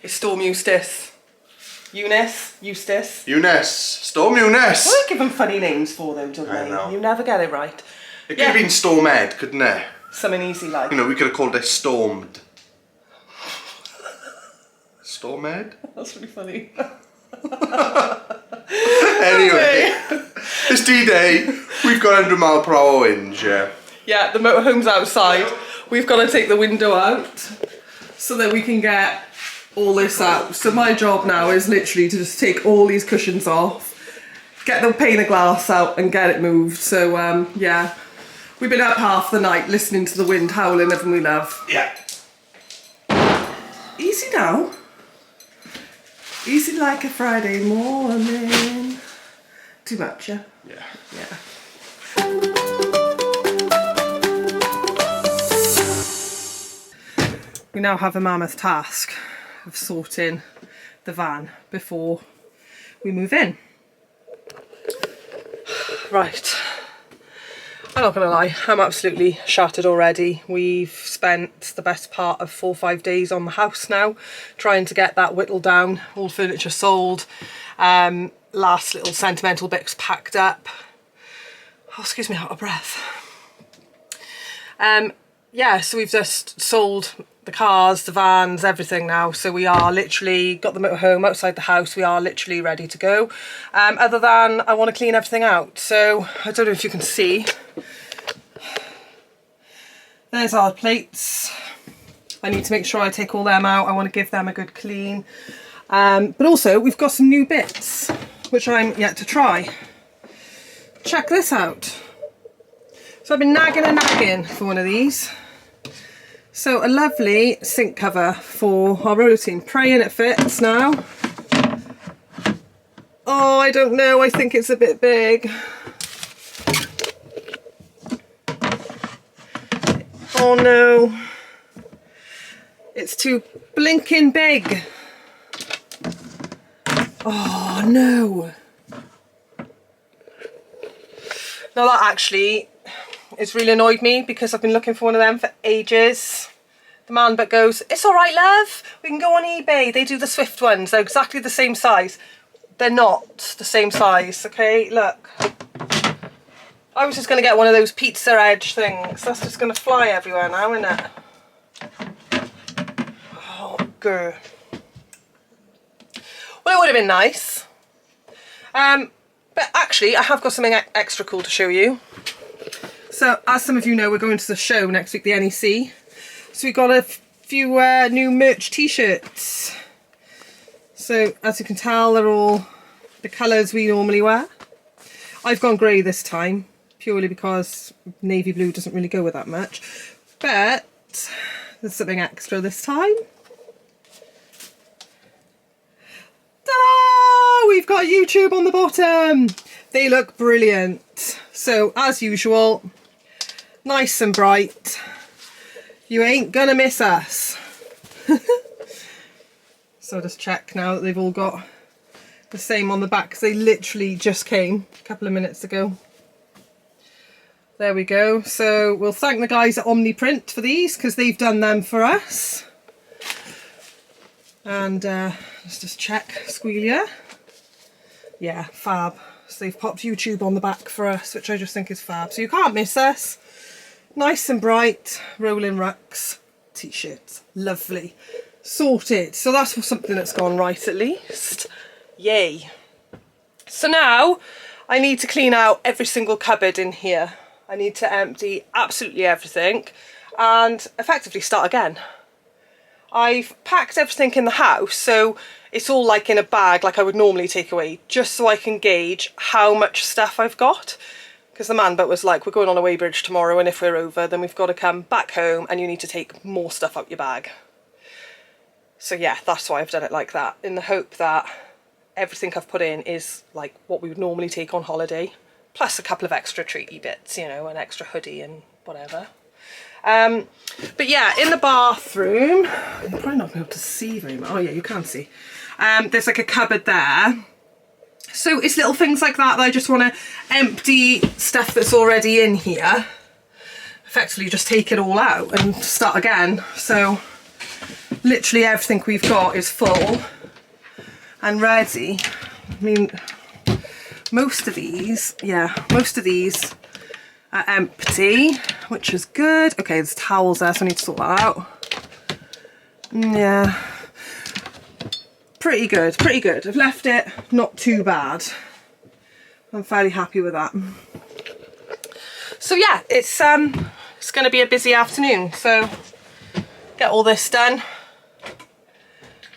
It's Storm Eustace. Eustace. Storm Eunice. Well, they give them funny names for them, don't I they? know. You never get it right. It could have been Storm Ed, couldn't it? Something easy like. You know, we could have called it Stormed. Storm Ed? That's really funny. Anyway, it's D-Day. We've got 100 mile per hour winds, yeah. Yeah, the motorhome's outside. We've got to take the window out so that we can get all this out. So my job now is literally to just take all these cushions off, get the pane of glass out and get it moved. So yeah, we've been up half the night listening to the wind howling everything we love. Yeah. Easy now. Easy like a Friday morning. Too much, yeah? Yeah. Yeah. We now have a mammoth task of sorting the van before we move in. Right. I'm not gonna lie, I'm absolutely shattered already. We've spent the best part of 4 or 5 days on the house now, trying to get that whittled down, all furniture sold, last little sentimental bits packed up. Oh, excuse me, out of breath. Yeah, so we've just sold the cars, the vans, everything now. So we are literally got the motorhome outside the house. We are literally ready to go. Other than I want to clean everything out. So I don't know if you can see. There's our plates. I need to make sure I take all them out. I want to give them a good clean. But also we've got some new bits, which I'm yet to try. Check this out. So I've been nagging and nagging for one of these. So a lovely sink cover for our roller team. Praying it fits now. Oh, I don't know. I think it's a bit big. Oh no. It's too blinking big. Oh no. Now that actually it's really annoyed me because I've been looking for one of them for ages. The man but goes, it's all right, love. We can go on eBay. They do the Swift ones. They're exactly the same size. They're not the same size, okay? Look. I was just going to get one of those pizza edge things. That's just going to fly everywhere now, isn't it? Oh, girl. Well, it would have been nice. But actually, I have got something extra cool to show you. So, as some of you know, we're going to the show next week, the NEC. So we got a few new merch t-shirts. So, as you can tell, they're all the colours we normally wear. I've gone grey this time, purely because navy blue doesn't really go with that much. But there's something extra this time. Ta-da! We've got YouTube on the bottom. They look brilliant. So, as usual, nice and bright. You ain't gonna miss us. So I'll just check now that they've all got the same on the back, because they literally just came a couple of minutes ago. There we go. So we'll thank the guys at Omniprint for these, because they've done them for us. And let's just check. Squealia. Yeah, fab. So they've popped YouTube on the back for us, which I just think is fab. So you can't miss us. Nice and bright, rolling Rucks t-shirts. Lovely. Sorted. So that's something that's gone right at least. Yay. So now I need to clean out every single cupboard in here. I need to empty absolutely everything and effectively start again. I've packed everything in the house, so it's all like in a bag like I would normally take away, just so I can gauge how much stuff I've got. Because the man but was like, we're going on a weighbridge tomorrow, and if we're over then we've got to come back home and you need to take more stuff out your bag. So yeah, that's why I've done it like that, in the hope that everything I've put in is like what we would normally take on holiday, plus a couple of extra treaty bits, you know, an extra hoodie and whatever. But yeah, in the bathroom, you're probably not going to be able to see very much. Oh yeah, you can see. There's like a cupboard there. So it's little things like that I just want to empty stuff that's already in here. Effectively just take it all out and start again. So literally everything we've got is full and ready. I mean, most of these are empty, which is good. Okay, there's towels there, so I need to sort that out. Yeah, pretty good, pretty good. I've left it not too bad. I'm fairly happy with that. So yeah, it's going to be a busy afternoon, so get all this done,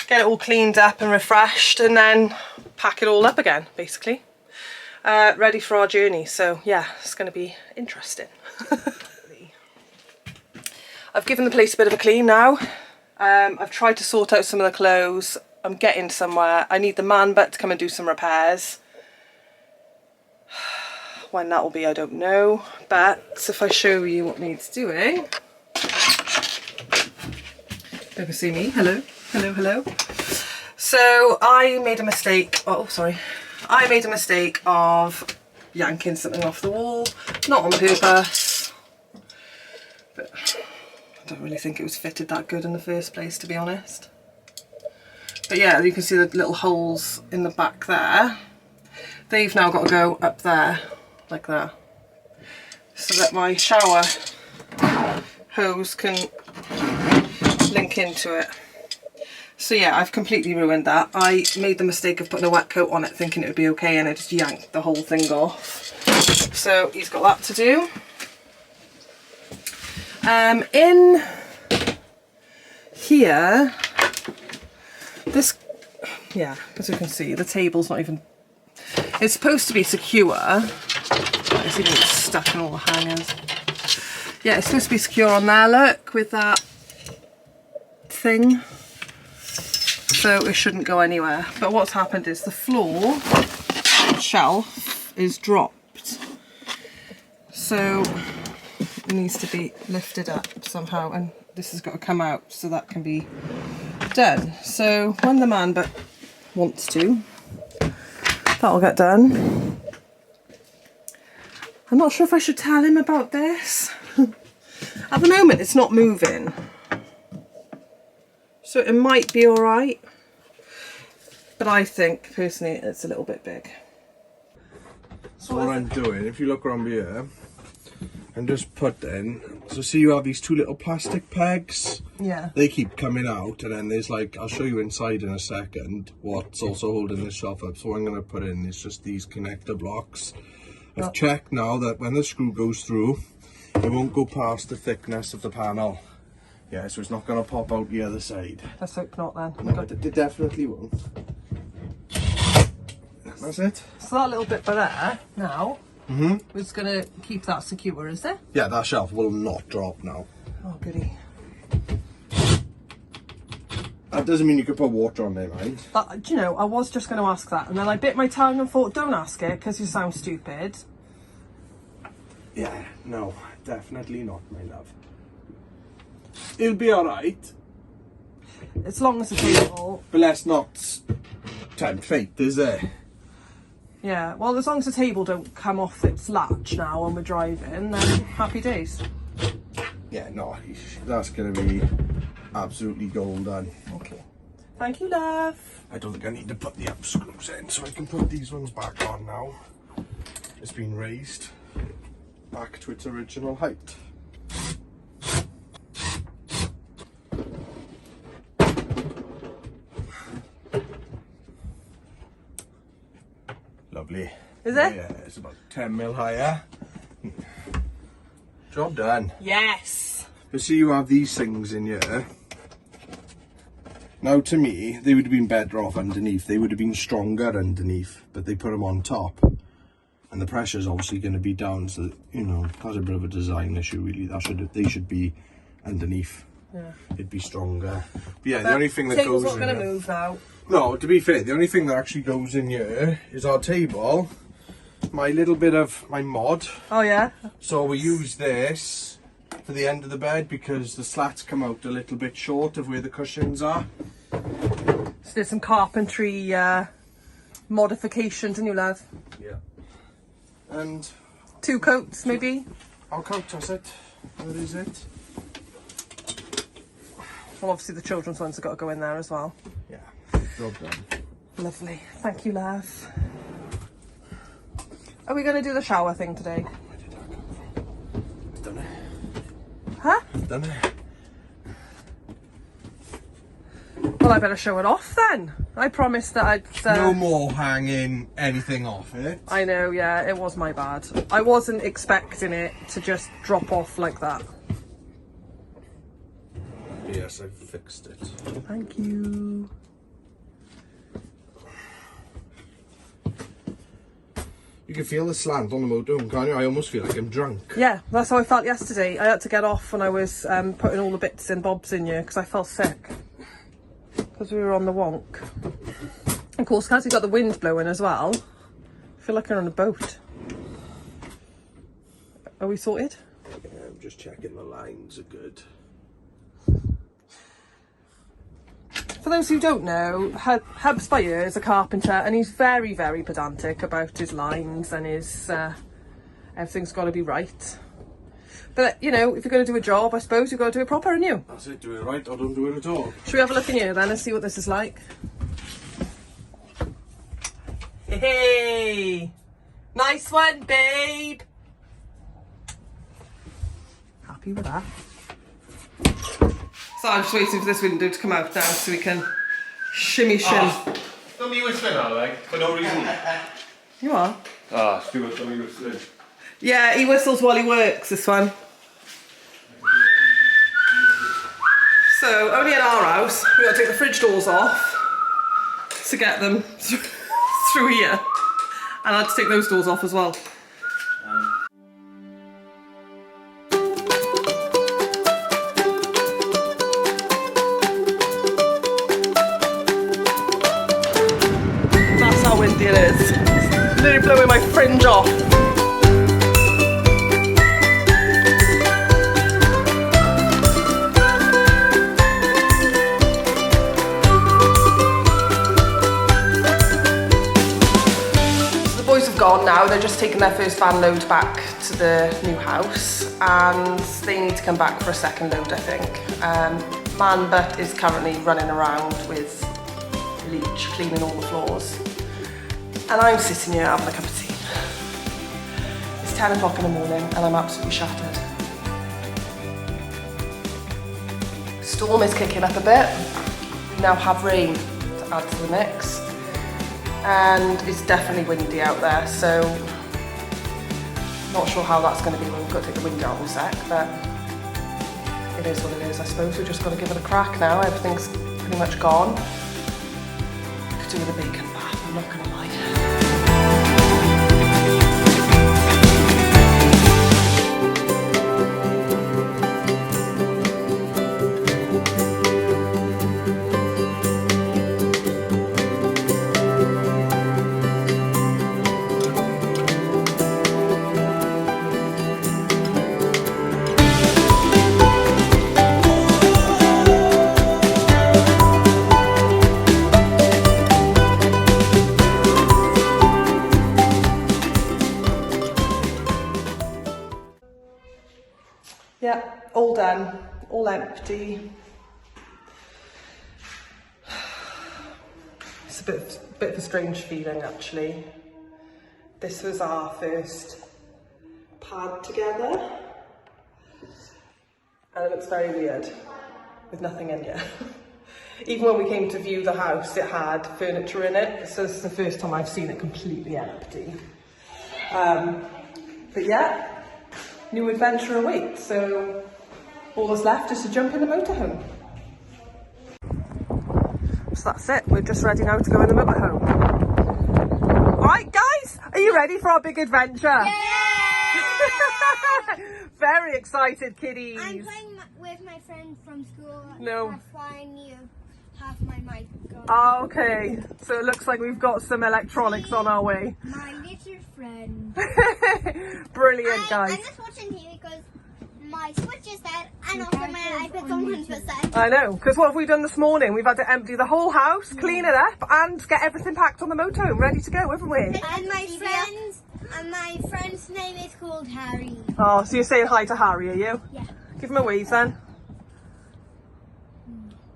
get it all cleaned up and refreshed, and then pack it all up again, basically. Ready for our journey. So yeah, it's going to be interesting. I've given the place a bit of a clean now. I've tried to sort out some of the clothes. I'm getting somewhere. I need the man butt to come and do some repairs. When that will be, I don't know. But if I show you what needs doing. You can see me. Hello, hello, hello. So I made a mistake. Oh, sorry. I made a mistake of yanking something off the wall, not on purpose, but I don't really think it was fitted that good in the first place, to be honest. But yeah, you can see the little holes in the back there. They've now got to go up there, like that, so that my shower hose can link into it. So yeah, I've completely ruined that. I made the mistake of putting a wet coat on it thinking it would be okay, and I just yanked the whole thing off. So he's got that to do. In here, this, yeah, as you can see, the table's not even, it's supposed to be secure. It's even stuck in all the hangers. Yeah, it's supposed to be secure on there, look, with that thing. So it shouldn't go anywhere. But what's happened is the floor shelf is dropped. So it needs to be lifted up somehow, and this has got to come out so that can be done. So when the man but wants to, that'll get done. I'm not sure if I should tell him about this. At the moment it's not moving, so it might be alright, but I think personally it's a little bit big. So what I'm doing, if you look around here, I'm just putting, so see you have these two little plastic pegs? Yeah. They keep coming out, and then there's like, I'll show you inside in a second what's also holding this shelf up. So what I'm going to put in is just these connector blocks. I've checked now that when the screw goes through, it won't go past the thickness of the panel. Yeah, so it's not going to pop out the other side. Let's hope not then. No, it definitely won't. That's it. So that little bit by there now is going to keep that secure, is it? Yeah, that shelf will not drop now. Oh goody. That doesn't mean you could put water on there, mind. Do you know, I was just going to ask that, and then I bit my tongue and thought, don't ask it because you sound stupid. Yeah, no, definitely not, my love. It'll be alright. As long as the table... But let's not tempt fate, is there? Yeah, well, as long as the table don't come off its latch now when we're driving, then happy days. Yeah, no, that's going to be absolutely golden. Okay. Thank you, love. I don't think I need to put the up screws in, so I can put these ones back on now. It's been raised back to its original height. Lovely. Is it? Yeah, it's about 10 mil higher. Job done. Yes. But see, you have these things in here. Now, to me, they would have been better off underneath. They would have been stronger underneath, but they put them on top. And the pressure's obviously going to be down, so, you know, that's a bit of a design issue, really. They should be underneath. Yeah. It'd be stronger. But yeah, the only thing that goes in... Table's not going to move now. No, to be fair, the only thing that actually goes in here is our table, my little bit of my mod. Oh, yeah? So we use this for the end of the bed because the slats come out a little bit short of where the cushions are. So there's some carpentry modifications, didn't you, love? Yeah. And 2 coats, maybe? I'll count toss it. Where is it? Well, obviously the children's ones have got to go in there as well. Yeah, job done. Lovely. Thank you, love. Are we going to do the shower thing today? Where did that come from? Done it. Huh? Done it. Well, I better show it off then. I promised that I'd... No more hanging anything off it. I know, yeah, it was my bad. I wasn't expecting it to just drop off like that. Yes, I've fixed it. Thank you. You can feel the slant on the motorhome, can't you? I almost feel like I'm drunk. Yeah, that's how I felt yesterday. I had to get off when I was putting all the bits and bobs in you because I felt sick. Because we were on the wonk. Of course, because we got the wind blowing as well. I feel like we're on a boat. Are we sorted? Yeah, I'm just checking the lines are good. For those who don't know, Hubs by Ear is a carpenter and he's very, very pedantic about his lines and his everything's got to be right. But, you know, if you're going to do a job, I suppose you've got to do it proper, haven't you? That's it, do it right or don't do it at all. Should we have a look in here then and see what this is like? Hey! Nice one, babe! Happy with that. So I'm just waiting for this window to come out now so we can shimmy shim. Oh, don't be whistling now, like, for no reason. You are? Ah, Stuart, don't be whistling. Yeah, he whistles while he works, this one. So, only in our house, we've got to take the fridge doors off to get them through here. And I had to take those doors off as well. That's how windy it is. It's literally blowing my fringe off. Gone now, they're just taking their first van load back to the new house and they need to come back for a second load, I think. Man Butt is currently running around with bleach, cleaning all the floors. And I'm sitting here having a cup of tea. It's 10 o'clock in the morning and I'm absolutely shattered. Storm is kicking up a bit. We now have rain to add to the mix. And it's definitely windy out there, so not sure how that's going to be when we've got to take the wind out in a sec, but it is what it is. I suppose we've just got to give it a crack now. Everything's pretty much gone. Could do with a bacon bath, I'm not going to lie. Yeah, all done, all empty. It's a bit of a strange feeling actually. This was our first pad together and it looks very weird with nothing in here. Even when we came to view the house, it had furniture in it, so this is the first time I've seen it completely empty. But yeah. New adventure awaits, so all that's left is to jump in the motorhome. So that's it, we're just ready now to go in the motorhome. Alright guys, are you ready for our big adventure? Yeah! Very excited kiddies. I'm playing with my friend from school. No. That's why I need to have my mic on. Oh, okay, so it looks like we've got some electronics on our way. My little friend. Brilliant guys. I'm just watching TV because my Switch is dead and also my iPad's on 100%. I know, because what have we done this morning? We've had to empty the whole house, clean it up and get everything packed on the motorhome, ready to go, haven't we? And my friend's name is called Harry. Oh, so you're saying hi to Harry, are you? Yeah. Give him a wave then.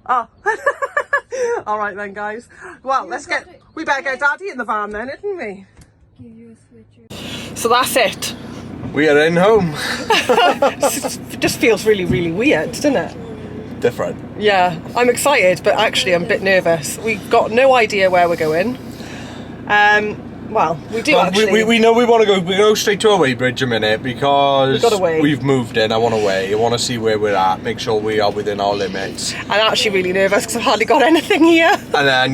Oh. All right then, guys. Well, we better get Daddy in the van then, didn't we? So that's it. We are in home. It just feels really, really weird, doesn't it? Different. Yeah, I'm excited, but actually I'm a bit nervous. We've got no idea where we're going. Well, we do actually. We know we want to go. We go straight to a Weybridge a minute because we've moved in. I want to weigh. I want to see where we're at. Make sure we are within our limits. I'm actually really nervous because I've hardly got anything here. And then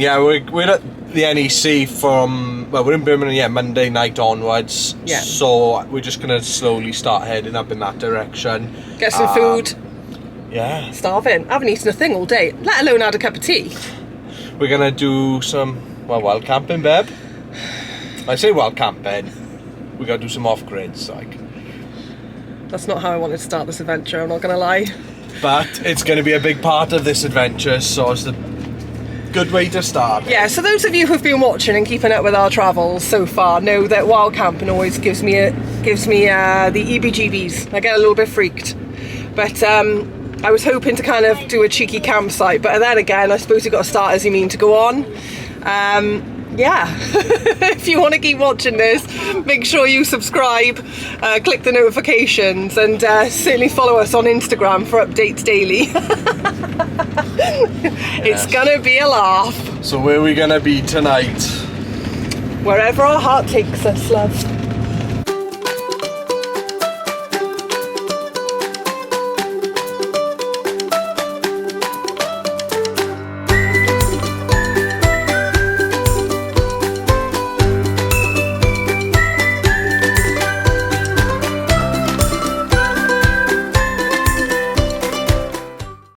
we're at the NEC from we're in Birmingham Monday night onwards. Yeah. So we're just gonna slowly start heading up in that direction. Get some food. Yeah. Starving. I haven't eaten a thing all day, let alone had a cup of tea. We're gonna do some wild camping, babe. I say wild camping. We gotta do some off-grids, like. That's not how I wanted to start this adventure, I'm not gonna lie. But it's gonna be a big part of this adventure, so it's the good way to start. Yeah, so those of you who've been watching and keeping up with our travels so far know that wild camping always gives me the EBGBs. I get a little bit freaked. But I was hoping to kind of do a cheeky campsite, but then again, I suppose you've got to start as you mean to go on. Yeah, if you want to keep watching this, make sure you subscribe, click the notifications, and certainly follow us on Instagram for updates daily. It's gonna be a laugh. So where are we gonna be tonight? Wherever our heart takes us, love.